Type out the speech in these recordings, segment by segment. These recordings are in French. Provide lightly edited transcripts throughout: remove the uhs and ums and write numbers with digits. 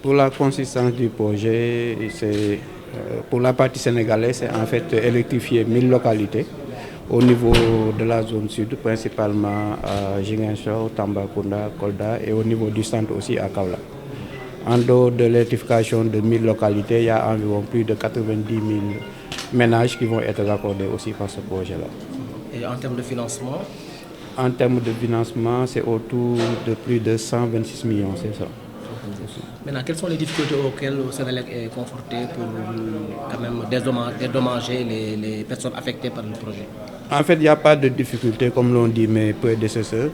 Pour la consistance du projet, pour la partie sénégalaise, c'est en fait électrifier 1000 localités au niveau de la zone sud, principalement à Ziguinchor, Tambacounda, Kolda et au niveau du centre aussi à Kaolack. En dehors de l'électrification de 1000 localités, il y a environ plus de 90 000 ménages qui vont être raccordés aussi par ce projet-là. Et en termes de financement? En termes de financement, c'est autour de plus de 126 millions, c'est ça. Maintenant, quelles sont les difficultés auxquelles le Sénélec est confronté pour quand même dédommager les personnes affectées par le projet? En fait, il n'y a pas de difficulté, comme l'ont dit mes prédécesseurs.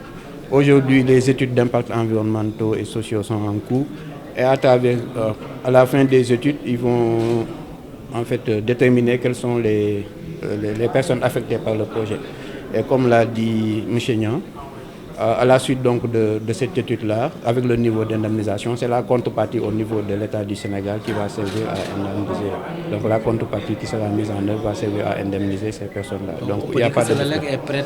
Aujourd'hui, les études d'impact environnementaux et sociaux sont en cours. Et à la fin des études, ils vont en fait déterminer quelles sont les personnes affectées par le projet. Et comme l'a dit M. Niang, à la suite donc de cette étude-là, avec le niveau d'indemnisation, c'est la contrepartie au niveau de l'État du Sénégal qui va servir à indemniser. Donc la contrepartie qui sera mise en œuvre va servir à indemniser ces personnes-là. Donc il n'y a pas de... Le Sénélec est prêt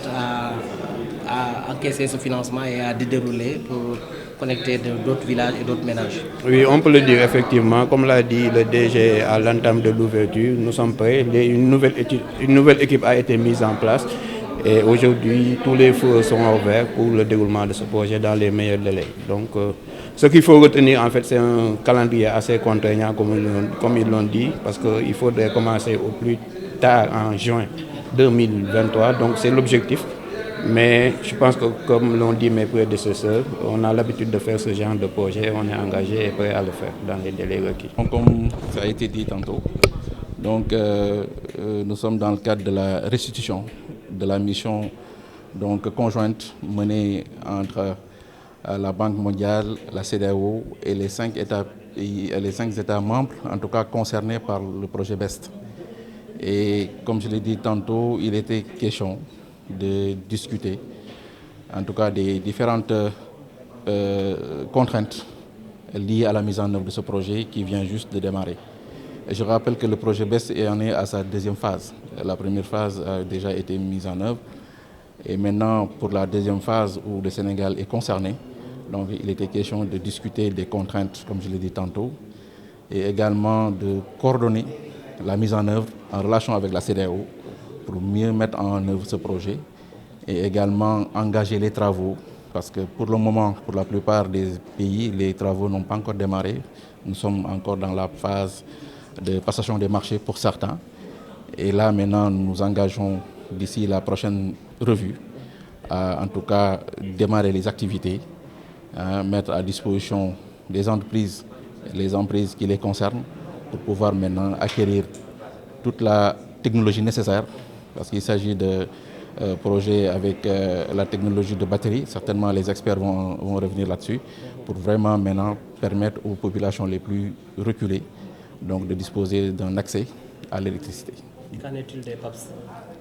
à encaisser ce financement et à dérouler pour connecter d'autres villages et d'autres ménages. Oui, on peut le dire effectivement. Comme l'a dit le DG à l'entame de l'ouverture, nous sommes prêts. Une nouvelle équipe a été mise en place. Et aujourd'hui, tous les feux sont ouverts pour le déroulement de ce projet dans les meilleurs délais. Donc, ce qu'il faut retenir, en fait, c'est un calendrier assez contraignant, comme ils l'ont dit, parce qu'il faudrait commencer au plus tard en juin 2023. Donc, c'est l'objectif. Mais je pense que, comme l'ont dit mes prédécesseurs, on a l'habitude de faire ce genre de projet, on est engagé et prêt à le faire dans les délais requis. Donc, comme ça a été dit tantôt, donc, nous sommes dans le cadre de la restitution de la mission donc, conjointe menée entre la Banque mondiale, la CEDEAO et les 5 États membres, en tout cas concernés par le projet BEST. Et comme je l'ai dit tantôt, il était question de discuter, en tout cas des différentes contraintes liées à la mise en œuvre de ce projet qui vient juste de démarrer. Et je rappelle que le projet BEST en est à sa deuxième phase. La première phase a déjà été mise en œuvre. Et maintenant, pour la deuxième phase où le Sénégal est concerné, donc il était question de discuter des contraintes, comme je l'ai dit tantôt, et également de coordonner la mise en œuvre en relation avec la CEDEAO pour mieux mettre en œuvre ce projet et également engager les travaux. Parce que pour le moment, pour la plupart des pays, les travaux n'ont pas encore démarré. Nous sommes encore dans la phase de passation des marchés pour certains. Et là, maintenant, nous nous engageons d'ici la prochaine revue à, en tout cas, démarrer les activités, mettre à disposition des entreprises, les entreprises qui les concernent, pour pouvoir maintenant acquérir toute la technologie nécessaire, parce qu'il s'agit de projets avec la technologie de batterie. Certainement, les experts vont revenir là-dessus, pour vraiment maintenant permettre aux populations les plus reculées donc de disposer d'un accès à l'électricité. Qu'en est-il des PAPS?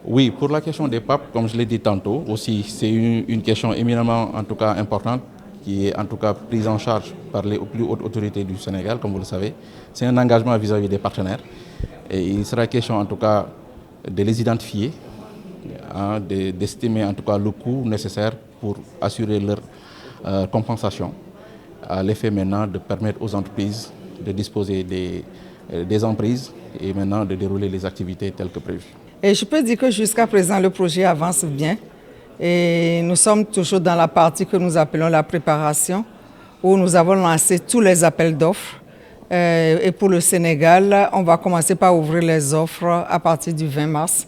Oui, pour la question des PAP, comme je l'ai dit tantôt, aussi c'est une question éminemment en tout cas importante qui est en tout cas prise en charge par les plus hautes autorités du Sénégal, comme vous le savez. C'est un engagement vis-à-vis des partenaires et il sera question en tout cas de les identifier, d'estimer en tout cas le coût nécessaire pour assurer leur compensation. À l'effet maintenant de permettre aux entreprises de disposer des emprises et maintenant de dérouler les activités telles que prévues. Et je peux dire que jusqu'à présent, le projet avance bien. Et nous sommes toujours dans la partie que nous appelons la préparation, où nous avons lancé tous les appels d'offres. Et pour le Sénégal, on va commencer par ouvrir les offres à partir du 20 mars,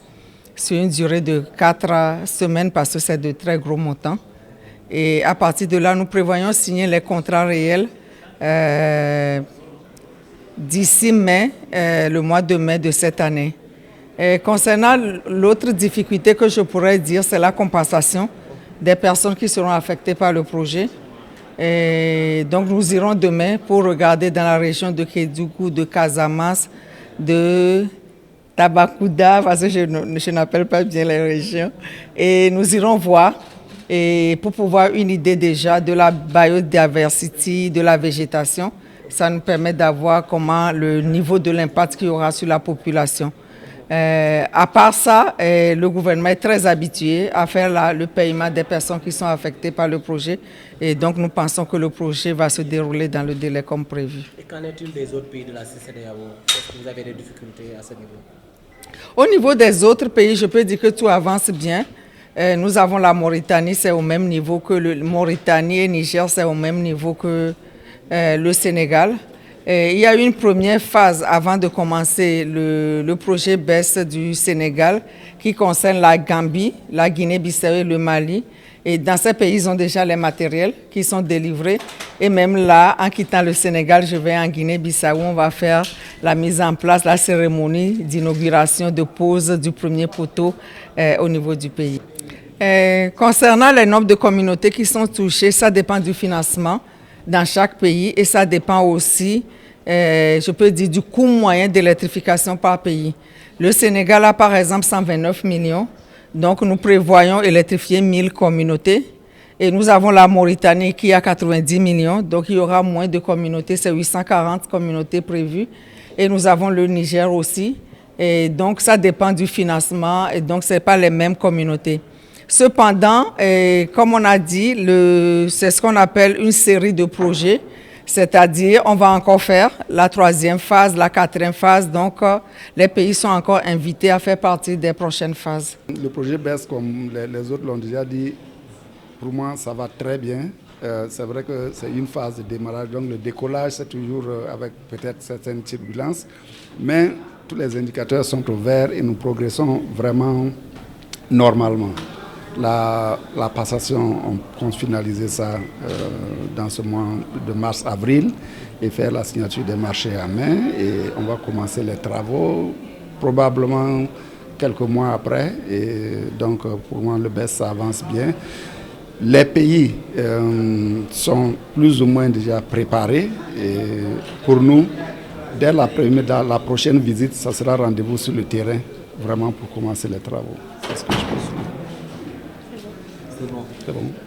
sur une durée de 4 semaines, parce que c'est de très gros montants. Et à partir de là, nous prévoyons signer les contrats réels d'ici mai, le mois de mai de cette année. Et concernant l'autre difficulté que je pourrais dire, c'est la compensation des personnes qui seront affectées par le projet. Et donc nous irons demain pour regarder dans la région de Kédougou, de Casamance, de Tabakouda, parce que je n'appelle pas bien les régions. Et nous irons voir et pour pouvoir une idée déjà de la biodiversité, de la végétation. Ça nous permet d'avoir comment le niveau de l'impact qu'il y aura sur la population. À part ça, le gouvernement est très habitué à faire le paiement des personnes qui sont affectées par le projet. Et donc, nous pensons que le projet va se dérouler dans le délai comme prévu. Et qu'en est-il des autres pays de la CEDEAO? Est-ce que vous avez des difficultés à ce niveau? Au niveau des autres pays, je peux dire que tout avance bien. Nous avons la Mauritanie, c'est au même niveau que le Mauritanie et Niger, c'est au même niveau que le Sénégal. Il y a eu une première phase avant de commencer le projet BESS du Sénégal qui concerne la Gambie, la Guinée-Bissau et le Mali. Et dans ces pays, ils ont déjà les matériels qui sont délivrés. Et même là, en quittant le Sénégal, je vais en Guinée-Bissau où on va faire la mise en place, la cérémonie d'inauguration de pose du premier poteau au niveau du pays. Concernant le nombre de communautés qui sont touchées, ça dépend du financement dans chaque pays et ça dépend aussi, je peux dire, du coût moyen d'électrification par pays. Le Sénégal a par exemple 129 millions, donc nous prévoyons électrifier 1000 communautés. Et nous avons la Mauritanie qui a 90 millions, donc il y aura moins de communautés, c'est 840 communautés prévues. Et nous avons le Niger aussi, et donc ça dépend du financement, et donc ce n'est pas les mêmes communautés. Cependant, comme on a dit, c'est ce qu'on appelle une série de projets, c'est-à-dire on va encore faire la 3e phase, la 4e phase, donc les pays sont encore invités à faire partie des prochaines phases. Le projet BESS, comme les autres l'ont déjà dit, pour moi ça va très bien. C'est vrai que c'est une phase de démarrage, donc le décollage c'est toujours avec peut-être certaines turbulences, mais tous les indicateurs sont au vert et nous progressons vraiment normalement. La passation, on compte finaliser ça dans ce mois de mars-avril et faire la signature des marchés à main. Et on va commencer les travaux probablement quelques mois après. Et donc pour moi le BESS ça avance bien. Les pays sont plus ou moins déjà préparés. Et pour nous, dès la prochaine visite, ça sera rendez-vous sur le terrain vraiment pour commencer les travaux. C'est ce que je pense. C'est bon. C'est bon.